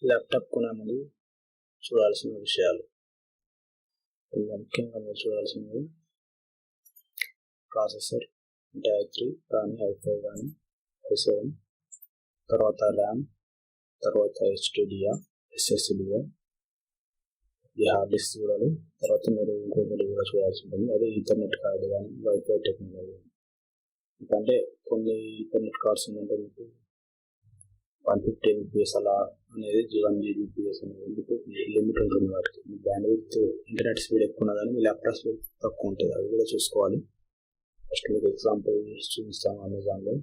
Laptop కొనే ముందు చూడాల్సిన విషయాలు. ముఖ్యంగా మీరు చూడాల్సినవి ప్రాసెసర్ అంటే i3 కానీ i5 కానీ i7, తర్వాత ర్యామ్, తర్వాత HDD, SSD, ఈ హార్డ్ డిస్క్ చూడాలి. తర్వాత మీరు ఇంకొకటి కూడా చూడాల్సి ఉంటుంది, అదే ఈథర్నెట్ కార్డు కానీ వైఫై టెక్నాలజీ. ఎందుకంటే కొన్ని ఈథర్నెట్ కార్డ్స్ ఏంటంటే మీకు 150 MBps అలా అనేది 1 Gbps అనేది మీకు లిమిట్ ఉంటుంది. వాటికి మీ బ్యాండ్విడ్త్ ఇంటర్నెట్ స్పీడ్ ఎక్కువ ఉన్నా కానీ మీ ల్యాప్టాప్ స్పీడ్ తక్కువ ఉంటుంది, అది కూడా చూసుకోవాలి. ఫస్ట్ మీకు ఎగ్జాంపుల్ చూపిస్తాము. అమెజాన్లో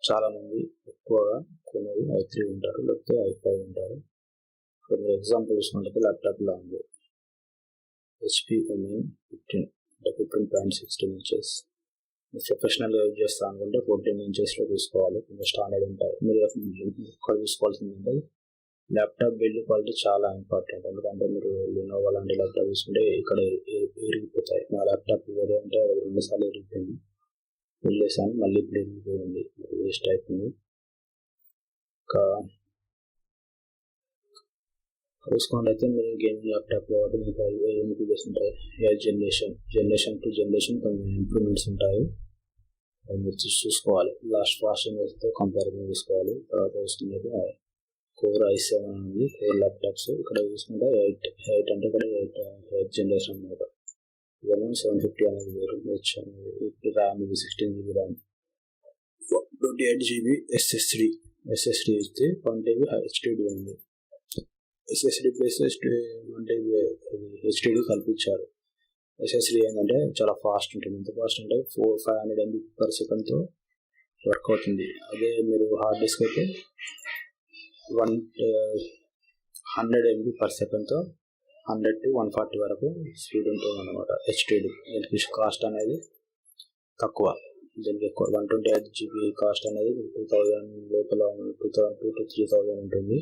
చాలామంది ఎక్కువగా కొనేది i3 ఉంటారు, లేకపోతే i5 ఉంటారు. మీరు ఎగ్జాంపుల్ చూసుకుంటే ల్యాప్టాప్లో ఉంది HP 15 అంటే 15.16 inches. మీరు ప్రొఫెషనల్గా యూజ్ చేస్తా అనుకుంటే 14 inchesలో తీసుకోవాలి, కొంచెం స్టాండర్డ్ ఉంటాయి. మీరు ఇక్కడ చూసుకోవాల్సిందంటే ల్యాప్టాప్ బిల్డ్ క్వాలిటీ చాలా ఇంపార్టెంట్. ఎందుకంటే మీరు లెనోవో లాంటి ల్యాప్టాప్ తీసుకుంటే ఇక్కడ విరిగిపోతాయి. నా ల్యాప్టాప్ వేరే అంటే 2 సార్లు విరిగిపోయింది, వెళ్ళేసాను మళ్ళీ ఇప్పుడు విరిగిపోయింది, వేస్ట్ అయిపోయింది. ఇంకా చూసుకోండి అయితే మీరు గేమింగ్ ల్యాప్టాప్ కాబట్టి మీకు ఏమి ఫీచర్స్ ఉంటాయి, జనరేషన్ టు జనరేషన్ కొన్ని ఇంప్రూవ్మెంట్స్ ఉంటాయి, అది మీరు చూసుకోవాలి. లాస్ట్ ఫాస్టింగ్ తో కంపారిజన్ చేసుకోవాలి. తర్వాత చూసుకుంటే కోర్ i7 ఉంది, కోర్ ల్యాప్టాప్స్ ఇక్కడ చూసుకుంటే 8 అంటే ఇక్కడ 8 జనరేషన్ అనమాట. ఇవన్నీ 750 అనేది వేరు, హెచ్ అనేది. ఇప్పుడు ర్యామ్ ఇది 16 GB ర్యామ్, 28 GB SSD ఇస్తే 1 TB HDD ఉంది. SSD ప్లస్ 1 TB HDD కల్పించారు. SSD ఏంటంటే చాలా ఫాస్ట్ ఉంటుంది. ఎంత ఫాస్ట్ అంటే 500 MB/s వర్క్ అవుతుంది. అదే మీరు హార్డ్ డిస్క్ అయితే 100 MB/s 100 to 140 వరకు స్పీడ్ ఉంటుంది అన్నమాట HDD. దీనికి కాస్ట్ అనేది తక్కువ, దీనికి ఎక్కువ. 128 GB కాస్ట్ అనేది 2000 లోపల 2002 to 3000 ఉంటుంది.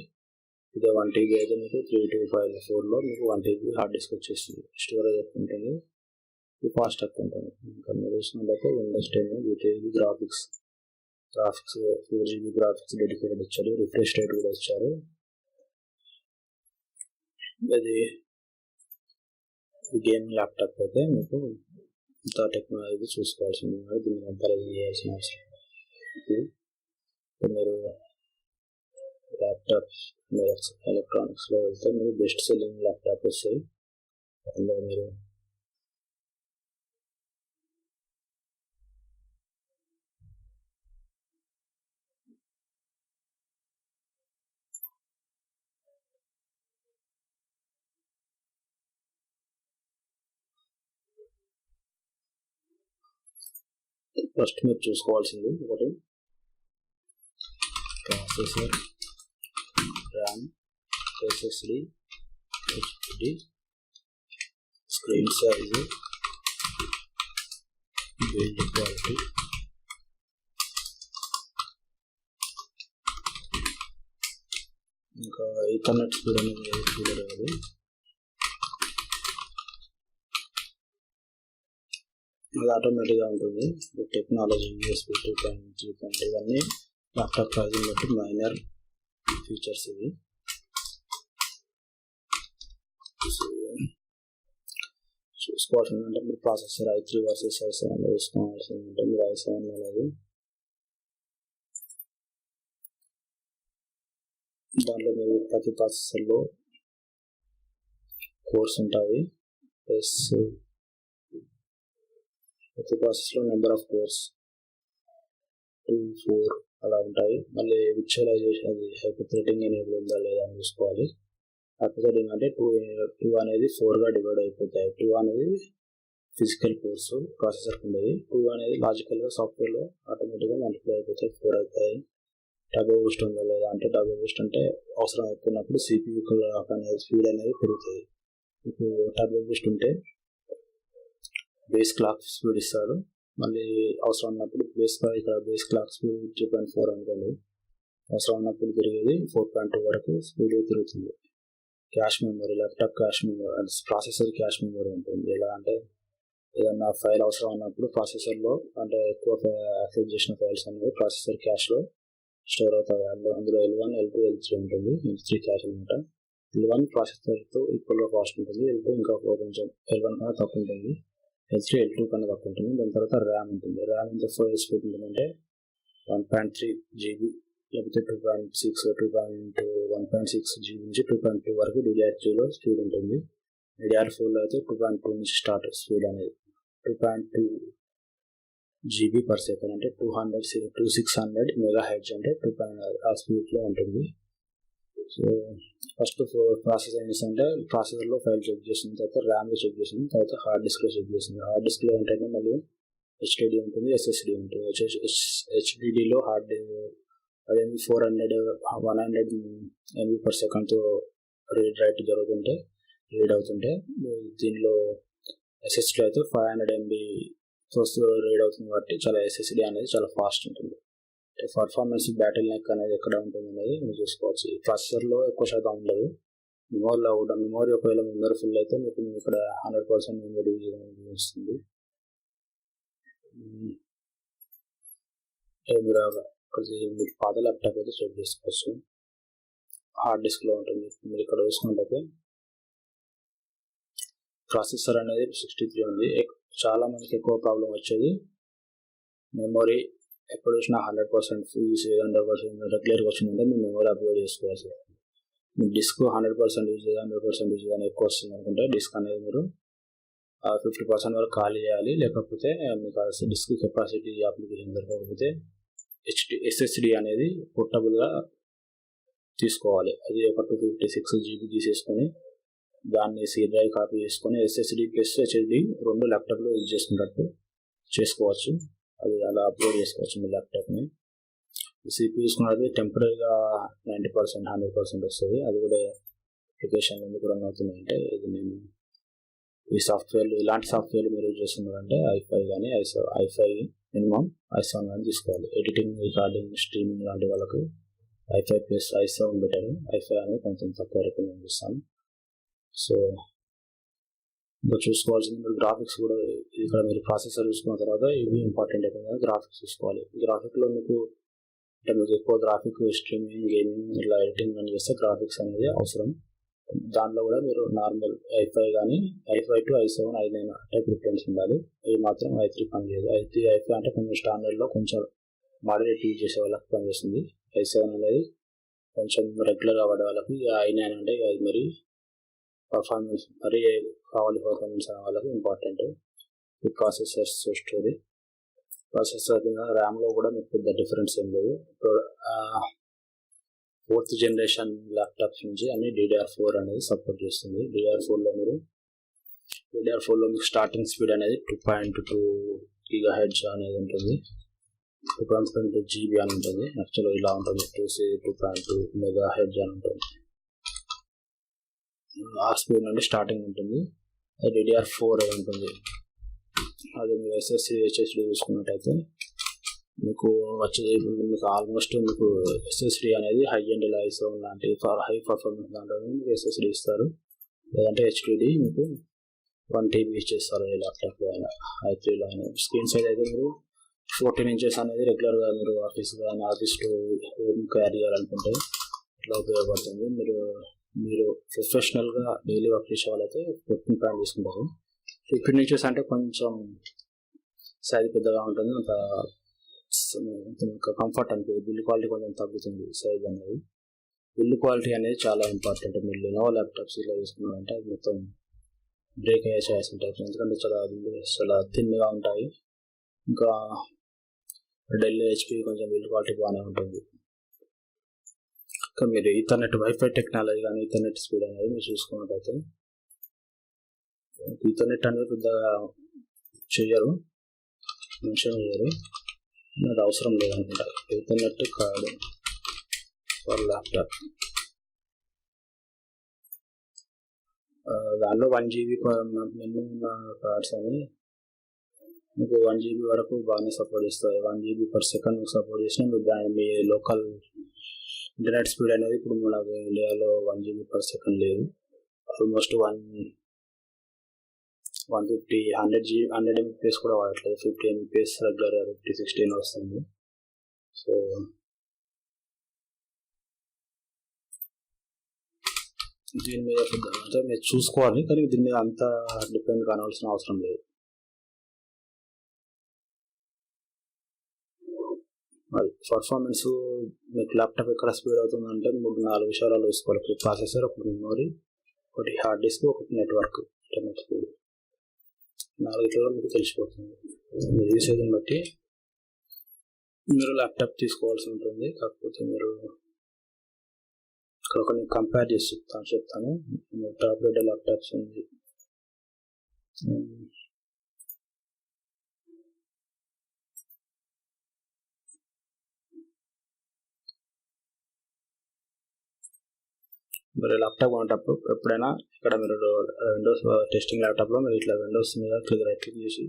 ఇదే 1 TB అయితే మీకు 3254లో మీకు 1 TB హార్డ్ డిస్క్ వచ్చేస్తుంది. స్టోరేజ్ ఎక్కువ ఉంటుంది, ఇది కాస్ట్ ఎక్కువ ఉంటుంది. ఇంకా మీరు చూసినట్లయితే విండోస్ 10 వీటి గ్రాఫిక్స్ 4 GB గ్రాఫిక్స్ డెడికేటెడ్ ఇచ్చారు, రిఫ్రెష్ రేట్ కూడా ఇచ్చారు. అది గేమింగ్ ల్యాప్టాప్ అయితే మీకు ఇంత టెక్నాలజీ చూసుకోవాల్సింది, దీన్ని కంపారిజన్ చేయాల్సిన అవసరం. మీరు ల్యాప్టాప్ ఎలక్ట్రానిక్స్లో వెళ్తే మీరు బెస్ట్ సెల్లింగ్ ల్యాప్టాప్ వస్తాయి. అందులో మీరు ఫస్ట్ మీరు చూసుకోవాల్సింది ఒకటి processor, RAM, SSD, HDD, screen size, build quality, ఇంకా ఈథర్నెట్ స్పీడ్ అనేది చూడలేదు. అది ఆటోమేటిక్గా ఉంటుంది. టెక్నాలజీ USB 2.3 ఇవన్నీ ల్యాప్టాప్ ప్రైజింగ్ బట్టి మైనర్ ఫీచర్స్ ఇవి. చూసుకోవాల్సిందంటే మీరు ప్రాసెసర్ i3 వర్సెస్ i7 చూసుకోవాల్సిందంటే మీరు i7 అనేది దాంట్లో మీరు ప్రతి ప్రాసెసర్లో కోర్స్ ఉంటాయి, ప్లస్ ప్రతి ప్రాసెస్లో నెంబర్ ఆఫ్ కోర్స్ 2, 4 అలా ఉంటాయి. మళ్ళీ విజువలైజేషన్ అది హైపర్ థ్రెడింగ్ ఎనేబుల్ ఉందా లేదా అని చూసుకోవాలి. హైపర్ థ్రెడింగ్ అంటే 2 అనేది 4గా డివైడ్ అయిపోతాయి. 2 అనేది ఫిజికల్ కోర్సు ప్రాసెసర్కి ఉండేది, 2 అనేది లాజికల్గా సాఫ్ట్వేర్లో ఆటోమేటిక్గా మల్టిప్లై అయిపోతాయి, 4 అవుతాయి. టర్బో బూస్ట్ ఉందా లేదా అంటే టర్బో బూస్ట్ అంటే అవసరం ఎక్కున్నప్పుడు CPU అనేది స్పీడ్ అనేది పెరుగుతుంది. ఇప్పుడు టర్బో బూస్ట్ ఉంటే బేస్ క్లాక్ స్పీడ్ ఇస్తాడు, మళ్ళీ అవసరం ఉన్నప్పుడు బేస్ క్లాక్ స్పీడ్ 3.4 అనుకోండి, అవసరం ఉన్నప్పుడు తిరిగేది 4.2 వరకు స్పీడ్ తిరుగుతుంది. Cash memory, laptop cash memory and processor cash memory ఉంటుంది. ఎలా అంటే ఏదన్నా ఫైల్ అవసరం ఉన్నప్పుడు ప్రాసెసర్లో అంటే ఎక్కువ యాక్సెస్ చేసిన ఫైల్స్ అనేవి ప్రాసెసర్ క్యాష్లో స్టోర్ అవుతాయి. అందులో L1, L2, L3 ఉంటుంది. L3 క్యాష్ అనమాట. L1 ప్రాసెసర్తో ఈక్వల్గా కాస్ట్ ఉంటుంది. L2 ఇంకా కొంచెం L1 కన్నా తక్కువ ఉంటుంది. L3 L2 కన్నా తక్కువ ఉంటుంది. దాని తర్వాత ర్యామ్ ఉంటుంది. ర్యామ్ ఎంత స్టోరేజ్ ఉంటుందంటే 1.3 GB లేకపోతే 2.6 1.6 GB నుంచి 2.2 వరకు ddr3లో స్పీడ్ ఉంటుంది. ddr4లో అయితే 2.2 నుంచి స్టార్ట్ స్పీడ్ అనేది 2.2 GB per second అంటే 600 MHz అంటే 2.5 ఆ స్పీడ్లో ఉంటుంది. సో ఫస్ట్ ప్రాసెస్ ఏం చేస్తుందంటే ప్రాసెసర్లో ఫైల్ చెక్ చేసిన తర్వాత ర్యామ్లో చెక్ చేసింది, తర్వాత హార్డ్ డిస్క్లో చెక్ చేసింది. హార్డ్ డిస్క్లో ఏంటంటే మళ్ళీ HDD ఉంటుంది, SSD ఉంటుంది. HDDలో హార్డ్ అదేమి 100 MB per secondతో రీడ్ రైట్ జరుగుతుంటే రీడ్ అవుతుంటే, దీనిలో SSDలో అయితే 500 MB రీడ్ అవుతుంది కాబట్టి చాలా SSD అనేది చాలా ఫాస్ట్ ఉంటుంది. పర్ఫార్మెన్స్ బ్యాటరీ నెక్ అనేది ఎక్కడ ఉంటుంది అనేది మీరు చూసుకోవచ్చు. ఈ ప్రాసెసర్లో ఎక్కువ శాతం ఉండదు. మెమోరీలో కూడా మెమోరీ ఒకవేళ మెమరీ ఫుల్ అయితే మీకు ఇక్కడ 100% మెమరీ యూజ్ వస్తుంది. మీరు పాత ల్యాప్టాప్ అయితే చెక్ చేసుకోవచ్చు. హార్డ్ డిస్క్లో ఉంటుంది. మీరు ఇక్కడ చూసుకుంటే ప్రాసెసర్ అనేది 63 ఉంది. చాలా మందికి ఎక్కువ ప్రాబ్లం వచ్చేది మెమొరీ ఎప్పుడు చూసినా 100% యూజ్ 100% రెగ్యులర్గా వచ్చిందంటే మీరు మెమొరీ అప్లోడ్ చేసుకోవాలి. మీరు డిస్క్ 100% యూజ్ 100% యూజ్ అని ఎక్కువ వస్తుంది అనుకుంటే డిస్క్ అనేది మీరు 50% వరకు ఖాళీ చేయాలి. లేకపోతే మీకు డిస్క్ కెపాసిటీ అప్లికేషన్ దొరకకపోతే SSD అనేది పోర్టబుల్గా తీసుకోవాలి. అది ఒక 256 GB తీసేసుకొని దాన్ని C డ్రైవ్ కాపీ చేసుకొని SSD ప్లస్ HDD రెండు ల్యాప్టాప్లో యూజ్ చేసుకున్నట్టు చేసుకోవచ్చు. అది అలా అప్లోడ్ చేసుకోవచ్చు మీ ల్యాప్టాప్ని. CPU చూసుకున్నది టెంపరీగా 90% 100% వస్తుంది. అది కూడా అప్లికేషన్ ఎందుకు రన్ అవుతుందంటే ఇది నేను ఈ సాఫ్ట్వేర్లు ఇలాంటి సాఫ్ట్వేర్లు మీరు యూజ్ చేస్తున్నారంటే i5 కానీ i5 మినిమం i7 కానీ తీసుకోవాలి. ఎడిటింగ్, రికార్డింగ్, స్ట్రీమింగ్ లాంటి వాళ్ళకు i5 plus i7 better. i5 అనేది కొంచెం తక్కువ రికమెండ్ చేస్తాను. సో ఇంకా చూసుకోవాల్సింది మీరు గ్రాఫిక్స్ కూడా ఇక్కడ మీరు ప్రాసెసర్ చూసుకున్న తర్వాత ఇది ఇంపార్టెంట్ అయిపోయింది కదా, గ్రాఫిక్స్ చూసుకోవాలి. గ్రాఫిక్లో మీకు అంటే మీకు ఎక్కువ గ్రాఫిక్ స్ట్రీమింగ్, గేమింగ్ ఇలా ఎడిటింగ్ అని చేస్తే గ్రాఫిక్స్ అనేది అవసరం. దానిలో కూడా మీరు నార్మల్ i5 కానీ i5 to i7 i9 type preference ఉండాలి. ఇది మాత్రం i3 పనిచేయదు. i5 అంటే కొంచెం స్టాండర్డ్లో కొంచెం మోడరేట్ యూజ్ చేసే వాళ్ళకి పనిచేస్తుంది. i7 అనేది కొంచెం రెగ్యులర్గా వాడే వాళ్ళకి, i9 అంటే అది మరి పర్ఫార్మెన్స్ మరీ కావాలి పర్ఫార్మెన్స్ అనే వాళ్ళకి ఇంపార్టెంట్. ఈ ప్రాసెసర్స్ స్టోరీ ప్రాసెసర్ ర్యామ్లో కూడా మీకు పెద్ద డిఫరెన్స్ ఏం లేదు. 4th జనరేషన్ ల్యాప్టాప్స్ నుంచి అన్ని ddr4 అనేది సపోర్ట్ చేస్తుంది. ddr4లో మీకు స్టార్టింగ్ స్పీడ్ అనేది 2.2 GHz అనేది ఉంటుంది. 2.2 GB అని ఉంటుంది. యాక్చువల్గా ఇలా ఉంటుంది, 2.2 MHz అని ఉంటుంది. ఆ స్పీడ్ నుండి స్టార్టింగ్ ఉంటుంది. అది ddr4 అయి ఉంటుంది. అది మీరు SSD చూసుకున్నట్టయితే మీకు వచ్చేది మీకు ఆల్మోస్ట్ మీకు SSD అనేది హై ఎండ్ i7 లాంటి హై పర్ఫార్మెన్స్ దాంట్లో మీకు SSD ఇస్తారు. లేదంటే HDD మీకు 1 TB ఇచ్చేస్తారు ఈ ల్యాప్టాప్లో అయినా i3లో అయినా. స్క్రీన్ సైజ్ అయితే మీరు 14 inches అనేది రెగ్యులర్గా మీరు ఆఫీస్లో క్యారీ చేయాలనుకుంటే ఇట్లా ఉపయోగపడుతుంది. మీరు ప్రొఫెషనల్గా డైలీ వర్క్ చేసే వాళ్ళైతే 14 పాయింట్ తీసుకుంటారు. 15 inches అంటే కొంచెం సైజ్ పెద్దగా ఉంటుంది, అంత కంఫర్ట్ అనిపిస్తుంది. బిల్డ్ క్వాలిటీ కొంచెం తగ్గుతుంది సైజ్ అనేది. బిల్డ్ క్వాలిటీ అనేది చాలా ఇంపార్టెంట్. మీరు లెనోవో ల్యాప్టాప్స్ ఇలా తీసుకున్నారంటే అది మొత్తం బ్రేక్ అయ్యే ఛాన్స్ ఉంటాయి. ఎందుకంటే చాలా థిన్గా ఉంటాయి. ఇంకా డెల్, HP కొంచెం బిల్డ్ క్వాలిటీ బాగానే ఉంటుంది. ఇంకా మీరు ఈథర్నెట్ వైఫై టెక్నాలజీ కానీ ఈథర్నెట్ స్పీడ్ అనేది మీరు చూసుకున్నట్టయితే ఈథర్నెట్ అనేది పెద్దగా చేయరు, మెన్షన్ చేయరు, అది అవసరం లేదనుకుంటా. ఈథర్నెట్ కార్డ్ ఫర్ ల్యాప్టాప్ దానిలో 1 GB మినిమం ఉన్న కార్డ్స్ అని మీకు 1 GB వరకు బాగానే సపోర్ట్ చేస్తాయి. 1 GB per second సపోర్ట్ చేసినా మీ లోకల్ ఇంటర్నెట్ స్పీడ్ అనేది ఇప్పుడు మన ఇండియాలో 1 GB per second లేదు. ఆల్మోస్ట్ 150 100 MBPS కూడా వాడట్లేదు. 50 MBPS రెగ్యులర్ 50-60 వస్తుంది. సో దీని మీద అంటే మీరు చూసుకోవాలి, కానీ దీని మీద అంత డిపెండ్ కావాల్సిన అవసరం లేదు. మరి పర్ఫార్మెన్స్ మీకు ల్యాప్టాప్ ఎక్కడ స్పీడ్ అవుతుందంటే 3-4 విషయాలు చూసుకోవాలి. ఒకటి ప్రాసెసర్, ఒకటి మెమరీ, ఒకటి హార్డ్ డిస్క్, ఒకటి నెట్వర్క్, ఇంటర్నెట్ స్పీడ్. 4 మీకు తెలిసిపోతుంది. మీరు యూసేజ్ని బట్టి మీరు ల్యాప్టాప్ తీసుకోవాల్సి ఉంటుంది. కాకపోతే మీరు ఇక్కడ కొన్ని కంపేర్ చేసి చెప్తాను. టాప్ రేటెడ్ ల్యాప్టాప్స్ ఉంది. మరి ల్యాప్టాప్ కొనేటప్పుడు ఎప్పుడైనా ఇక్కడ మీరు విండోస్ టెస్టింగ్ ల్యాప్టాప్లో మీరు ఇట్లా విండోస్ మీద రైట్ క్లిక్ చేసి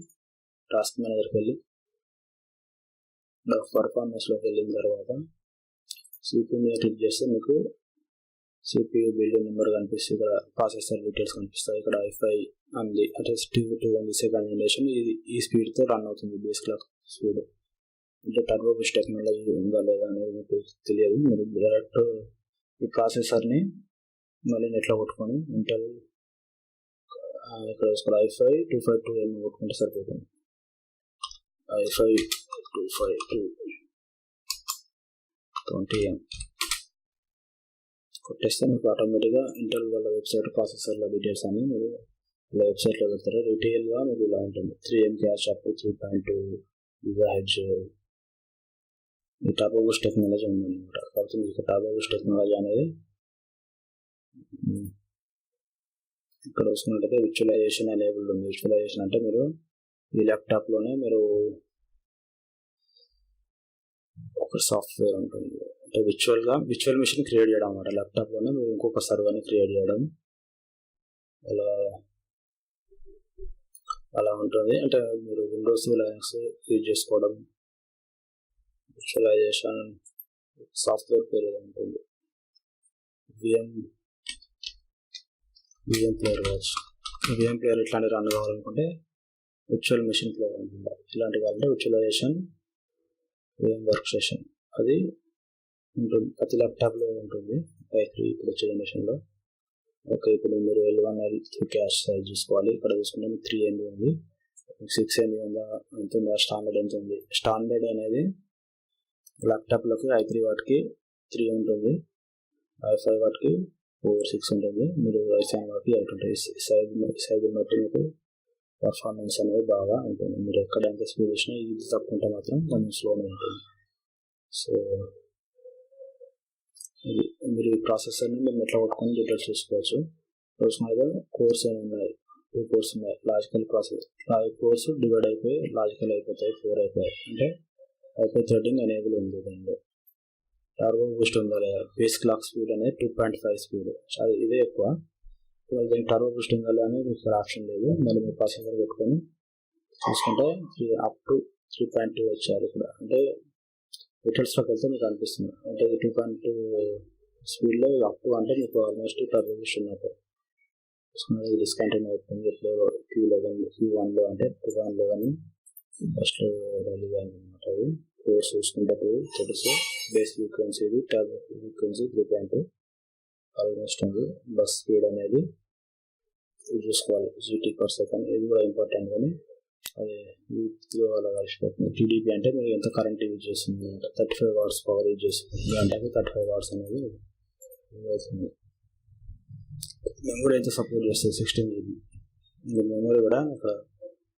టాస్క్ మేనేజర్కి వెళ్ళి పర్ఫార్మెన్స్లోకి వెళ్ళిన తర్వాత CPU మీద క్లిక్ చేస్తే మీకు CPU బిల్డింగ్ నెంబర్ కనిపిస్తుంది. ఇక్కడ ప్రాసెసర్ డీటెయిల్స్ కనిపిస్తాయి. ఇక్కడ i5 ఉంది, అంటే 2 ఉంది, సెకండ్ జనరేషన్. ఇది ఈ స్పీడ్తో రన్ అవుతుంది, బేస్ క్లాక్ స్పీడ్. అంటే టర్బో బూస్ట్ టెక్నాలజీ ఉందా లేదా అనేది మీకు తెలియదు. మీరు డైరెక్ట్ ఈ ప్రాసెసర్ని మళ్ళీ నెట్లో కొట్టుకొని ఇంటెల్ ఇక్కడ i5 252M కొట్టుకుంటే సరిపోతుంది. i5 25220M కొట్టేస్తే మీకు ఆటోమేటిక్గా ఇంటెల్ వాళ్ళ వెబ్సైట్ ప్రాసెసర్ల డీటెయిల్స్ అన్ని మీరు ఇలా వెబ్సైట్లో పెడతారు. రిటైల్గా మీకు ఇలా ఉంటుంది. 3M క్యాష్ అప్ 3.2 GHz ఈ టర్బో బూస్ట్ టెక్నాలజీ ఉందన్నమాట. కాబట్టి మీకు టర్బో బూస్ట్ టెక్నాలజీ అనేది ఇక్కడ వస్తున్నట్టయితే విజువలైజేషన్ ఎనేబుల్డ్ ఉంది. విజువలైజేషన్ అంటే మీరు ఈ ల్యాప్టాప్లోనే మీరు ఒక సాఫ్ట్వేర్ ఉంటుంది, అంటే విర్చువల్ మిషన్ క్రియేట్ చేయడం అన్నమాట. ల్యాప్టాప్లోనే మీరు ఇంకొక సర్వర్ని క్రియేట్ చేయడం అలా ఉంటుంది. అంటే మీరు విండోస్ లైనక్స్ యూజ్ చేసుకోవడం. విజువలైజేషన్ సాఫ్ట్వేర్ పేరు ఉంటుంది, VM ప్లేయర్ కావచ్చు. VM ప్లేయర్ ఇట్లాంటివి రన్ కావాలనుకుంటే విర్చువల్ మిషన్ ప్లేయర్ అనుకుంటా. ఇలాంటివి కావాలంటే విజువలైజేషన్ VM వర్క్ స్టేషన్ అది ఉంటుంది. ప్రతి ల్యాప్టాప్లో ఉంటుంది. i3 ఇప్పుడు వచ్చే జనరేషన్లో. ఓకే, ఇప్పుడు మీరు L1 L3 క్యాష్ సైజ్ చూసుకోవాలి. ఇక్కడ చూసుకుంటే 3MB ఉంది, 6MB ఉందా, ఎంత ఉందా, స్టాండర్డ్ ఎంత ఉంది. స్టాండర్డ్ అనేది ల్యాప్టాప్లోకి i3 వాటికి 3 ఉంటుంది, i5 వాటికి 4-6 ఉంటుంది. మీరు i7 వాటికి 8 ఉంటుంది. సైజుని బట్టి మీకు పర్ఫార్మెన్స్ అనేది బాగా ఉంటుంది. మీరు ఎక్కడ ఎంత స్పీడ్ వచ్చినా ఇది తప్పుకుంటే మాత్రం కొంచెం స్లోగా ఉంటుంది. సో ఇది మీరు ఈ ప్రాసెసర్ని మీరు ఎట్లా కొట్టుకొని డీటెయిల్స్ చూసుకోవచ్చు. చూసుకున్నాక కోర్స్ అని ఉన్నాయి, 2 కోర్స్ ఉన్నాయి. లాజికల్ ప్రాసెస్ కోర్స్ డివైడ్ అయిపోయి లాజికల్ అయిపోతాయి, 4 అయిపోయాయి. అంటే అయిపోయి థ్రెడింగ్ ఎనేబుల్ ఉంది. దానిలో టర్బో బూస్ట్ ఉందా లేదా, బేస్ క్లాక్ స్పీడ్ అనేది 2.5 స్పీడ్, ఇదే ఎక్కువ. దీనికి టర్బో బూస్ట్ ఉందా లేదా అనేది మీకు ఆప్షన్ లేదు. మళ్ళీ మీరు ప్రాసెసర్ పెట్టుకొని చూసుకుంటే అప్ టు 3.2 వచ్చారు ఇక్కడ. అంటే డీటెయిల్స్లోకి వెళ్తే మీకు అనిపిస్తుంది. అంటే 2.2 స్పీడ్లో అప్ టు అంటే మీకు ఆల్మోస్ట్ టర్బో బూస్ట్ ఉన్నట్టు. చూసుకున్నది డిస్కంటిన్యూ అయిపోయింది. ఎప్పుడు Q1లో అంటే 2011 కానీ ఫస్ట్ రిలీజ్ అయింది అనమాట. అది కోర్స్ చూసుకుంటే తెలుసు. బేస్ ఫ్రీక్వెన్సీ ఇది, టర్బో ఫ్రీక్వెన్సీ 3.2 ఆల్మోస్ట్ ఉంది. బస్ స్పీడ్ అనేది చూసుకోవాలి, GT per second. ఇది కూడా ఇంపార్టెంట్, కానీ అది వీటిలో అలా కలిసిపోతుంది. TDP అంటే మీరు ఎంత కరెంట్ యూజ్ చేస్తుంది అంటే 35 వాట్స్ పవర్ యూజ్ చేస్తుంది. గంటకి 35 వాట్స్ అనేది అవుతుంది. మెమరీ అయితే సపోర్ట్ చేస్తుంది 16 GB. మెమరీ కూడా అక్కడ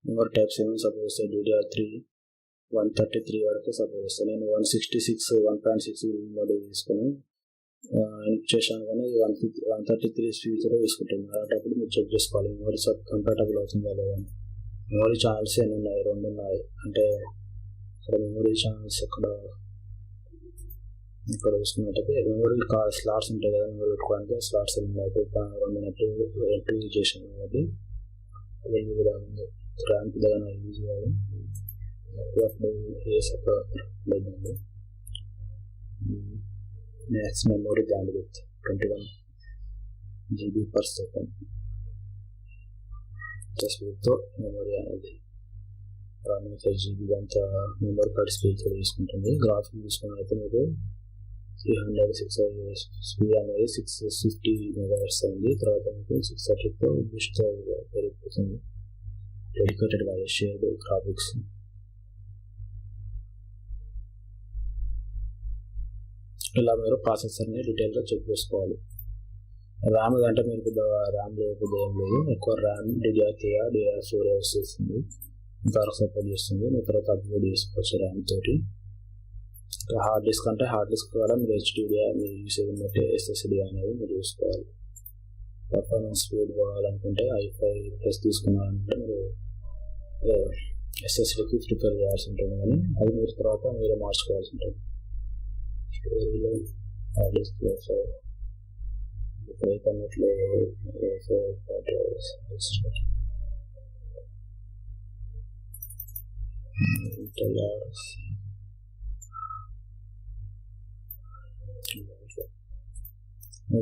మెమరీ టైప్ 7 సపోర్ట్ చేస్తే ddr3 133 వరకు సపోర్ట్ చేస్తాను. నేను 166 మెమరీ తీసుకొని చేశాను, కానీ 133 స్పీడ్తో తీసుకుంటాను. అలాంటప్పుడు మీరు చెక్ చేసుకోవాలి మెమరీ కంపాటబుల్ అవుతుందా లేదా. మెమరీ ఛానల్స్ ఎన్ని ఉన్నాయి, 2 ఉన్నాయి. అంటే ఇక్కడ మెమరీ ఛానల్స్ ఇక్కడ చూసుకున్నట్టయితే మెమరీ స్లాట్స్ ఉంటాయి కదా, మెమరీ పెట్టుకోవడానికి స్లాట్స్ ఉన్నాయి. 2 యూజ్ చేసాను కాబట్టి 12 GB ఉంది. ర్యామ్ పెద్దగా యూజ్ కాదు, లేదండి. Max memory bandwidth 21 GB per second స్పీడ్తో మెమరీ అనేది రన్ 5 GB అంత మెమరీ కార్డ్ స్పేస్ తీసుకుంటుంది. గ్రాఫిక్ తీసుకున్నట్లయితే మీకు 306 స్పీడ్ అనేది 650 మెగాహెర్ట్జ్ అయింది. తర్వాత మీకు 630తో బూస్ట్ పెరిగిపోతుంది. డెడికేటెడ్ కాదు, షేర్డ్ గ్రాఫిక్స్. ఇలా మీరు ప్రాసెసర్ని డీటెయిల్గా చెక్ చేసుకోవాలి. ర్యామ్ అంటే మీరు పెద్ద ర్యామ్ లేకపోతే ఏం లేదు, ఎక్కువ ర్యామ్ ddr3 ddr4 వస్తుంది, ఇంతవరకు సపోర్ట్ చేస్తుంది. మీరు తర్వాత అప్గ్రేడ్ చేసుకోవచ్చు ర్యామ్ తోటి. హార్డ్ డిస్క్ అంటే హార్డ్ డిస్క్ కూడా మీరు HDD మీరు యూసేజ్ బట్టి SSD అనేది మీరు చూసుకోవాలి. పర్ఫార్మెన్స్ స్పీడ్ కావాలనుకుంటే i5+ తీసుకున్నారంటే మీరు SSDకి ప్రిపేర్ చేయాల్సి ఉంటుంది, కానీ అది మీరు తర్వాత మీరు మార్చుకోవాల్సి ఉంటుంది. స్టోరీలో హార్డ్ డిస్క్ ఇప్పుడైతే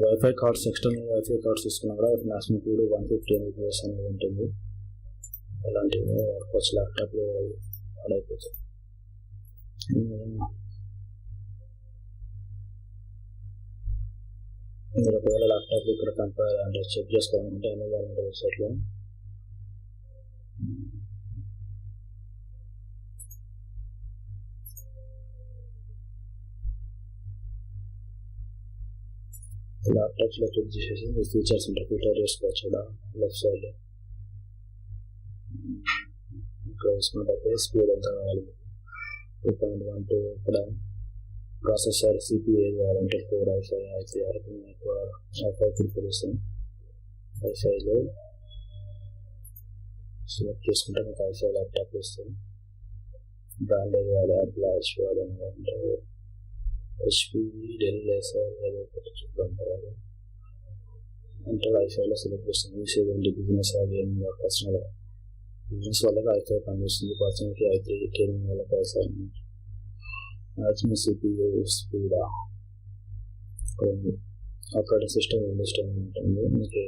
wifi cards, external wifi cards తీసుకున్నా కూడా మ్యాక్సిమం స్పీడ్ 150 Mbps అనేది ఉంటుంది. అలాంటివి వర్క్ ల్యాప్టాప్లో పాడైపోతుంది. మీరు ఒకవేళ ల్యాప్టాప్ ఇక్కడ కంపేర్ అంటే చెక్ చేసుకోవాలంటే అమెజాన్ వెబ్సైట్లో ల్యాప్టాప్స్లో క్లిక్ చేసేసి మీ ఫీచర్స్ ఉంటాయి, ఫిల్టర్ చేసుకోవచ్చు ఇక్కడ లెఫ్ట్ సైడ్. ఇక్కడ వేసుకున్నట్టయితే స్పీడ్ ఎంత కావాలి 2.12. ఇక్కడ ప్రాసెసర్ CPU ఏది కావాలంటే 4 i5 i3 i5 ప్రిఫర్ చేస్తాం. i5లో సెలెక్ట్ చేసుకుంటే మీకు i5 ల్యాప్టాప్ వస్తుంది. బ్రాండ్ ఏది కావాలి, యాపిల్ HP అంటే HP, డెల్, లేసర్ ఏదో ఒకటి చూద్దాం. తర్వాత అంటే i5లో సెలెక్ట్ చేస్తాం. యూసేజ్ ఏంటి, బిజినెస్ అది ఏం పర్సనల్. బిజినెస్ వాళ్ళకి i5 పనిచేస్తుంది, పర్సనల్కి i3, గేమింగ్ వాళ్ళకి i7. Maximum CPU speed operating system Windows 10 ఉంటుంది. మీకు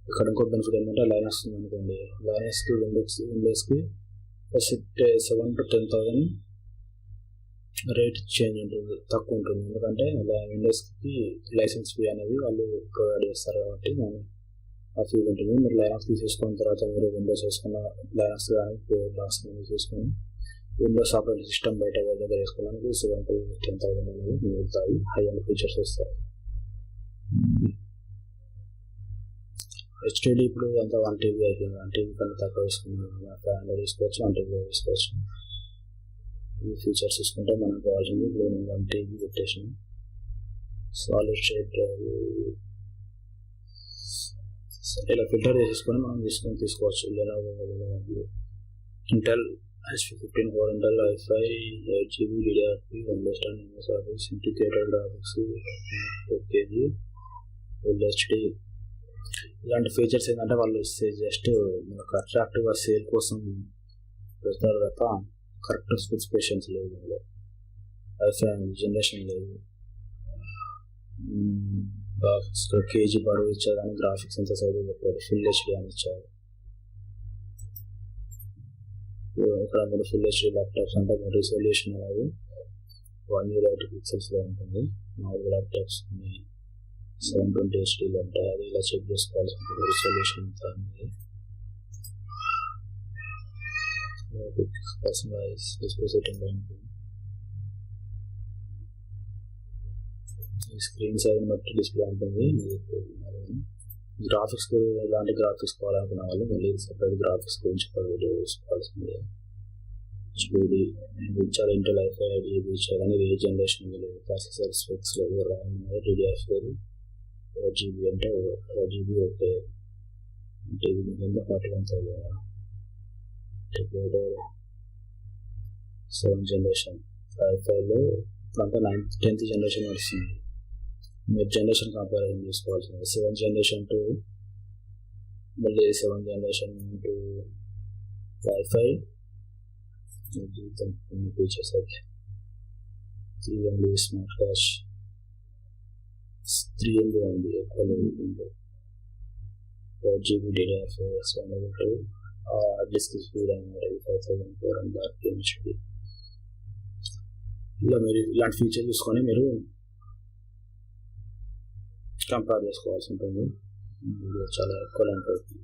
ఇక్కడ ఇంకో బెనిఫిట్ ఏంటంటే లైనక్స్ ఉంది అనుకోండి, లైనక్స్కి విండోస్కి 7,000 to 10,000 రేట్ చేంజ్ ఉంటుంది, తక్కువ ఉంటుంది. ఎందుకంటే విండోస్కి లైసెన్స్ ఫీ అనేది వాళ్ళు ప్రొవైడ్ చేస్తారు కాబట్టి మనం ఆ ఫీ ఉంటుంది. మీరు లైనక్స్ తీసేసుకున్న తర్వాత మీరు విండోస్ వేసుకున్న లైనక్స్ కానీ లాస్ కానీ తీసుకొని విండోస్ ఆపరేటింగ్ సిస్టమ్ బయట దగ్గర వేసుకోవడానికి 7,000 to 10,000 అనేది మిగులుతాయి. హై అండ్ ఫీచర్స్ వస్తాయి. HDD ఇప్పుడు అంతా 1 TB అయిపోయింది. 1 TB కన్నా తక్కువ వేసుకున్నాం, 500 తీసుకోవచ్చు, 1 TB వేసుకోవచ్చు. ఈ ఫీచర్స్ తీసుకుంటే మనకు కావాల్సింది ఇప్పుడు 1 TB పెట్టేసాం. సాలిడ్ స్టేట్ డ్రైవ్ ఇలా ఫిల్టర్ చేసేసుకొని మనం తీసుకోవచ్చు. Intel HP15 4 Intel i5 8GB ddr3 Windows 10 MS Office integrated graphics 4KB Full HD. ఇలాంటి ఫీచర్స్ ఏంటంటే వాళ్ళు జస్ట్ మనకు అట్రాక్టివ్గా సేల్ కోసం పెడతారు తప్ప కరెక్ట్ స్పెసిఫికేషన్స్ లేవు. ఇందులో i5 జనరేషన్ లేదు. కేజీ బరువు ఇచ్చారు కానీ గ్రాఫిక్స్ ఎంత సైజ్ చెప్పారు, ఫుల్ HD అని ఇచ్చారు. ఇక్కడ మీరు ఫుల్ HD ల్యాప్టాప్స్ అంటే రిజల్యూషన్ అనేది 108 పిక్సెల్స్లో ఉంటుంది. మామూలు ల్యాప్టాప్స్ 720 HDలో ఉంటాయి. అది ఇలా చెక్ చేసుకోవాల్సి ఉంటుంది రిజల్యూషన్ అనేది. స్క్రీన్ సైజ్ బట్టి డిస్ప్లే ఉంటుంది. గ్రాఫిక్స్ ఎలాంటి గ్రాఫిక్స్ కావాలనుకున్న వాళ్ళు మళ్ళీ సపరేట్ గ్రాఫిక్స్ గురించి వీడియో చూసుకోవాల్సిందే. HDD ఇచ్చారు, ఇంటెల్ i5 8GB ఇచ్చారు కానీ ఏ జనరేషన్ లేదు. ప్రాసెసర్ స్పెక్స్ లేదు. ర్యామ్ ddr4 4GB అంటే 4GB ఓకే. అంటే ఇది కింద 41,000 7th జనరేషన్ i5లో ఇప్పుడంతా 10th జనరేషన్ వస్తుంది. మీరు జనరేషన్ కంపారిజన్ చేసుకోవాల్సింది. 7th జనరేషన్ టు మళ్ళీ 7th జనరేషన్ టు i5 కొన్ని ఫీచర్స్ అయితే 3 MB స్మార్ట్ క్యాష్ 3 MB ఉంది, ఎక్కువ లేదు. 4 GB ddr4 expandable to disk speed అనేది 5400 RPM ఇలా మీరు ఇలాంటి ఫీచర్ చూసుకొని మీరు కంపేర్ చేసుకోవాల్సి ఉంటుంది. చాలా ఎక్కువ లెంత్ అవుతుంది.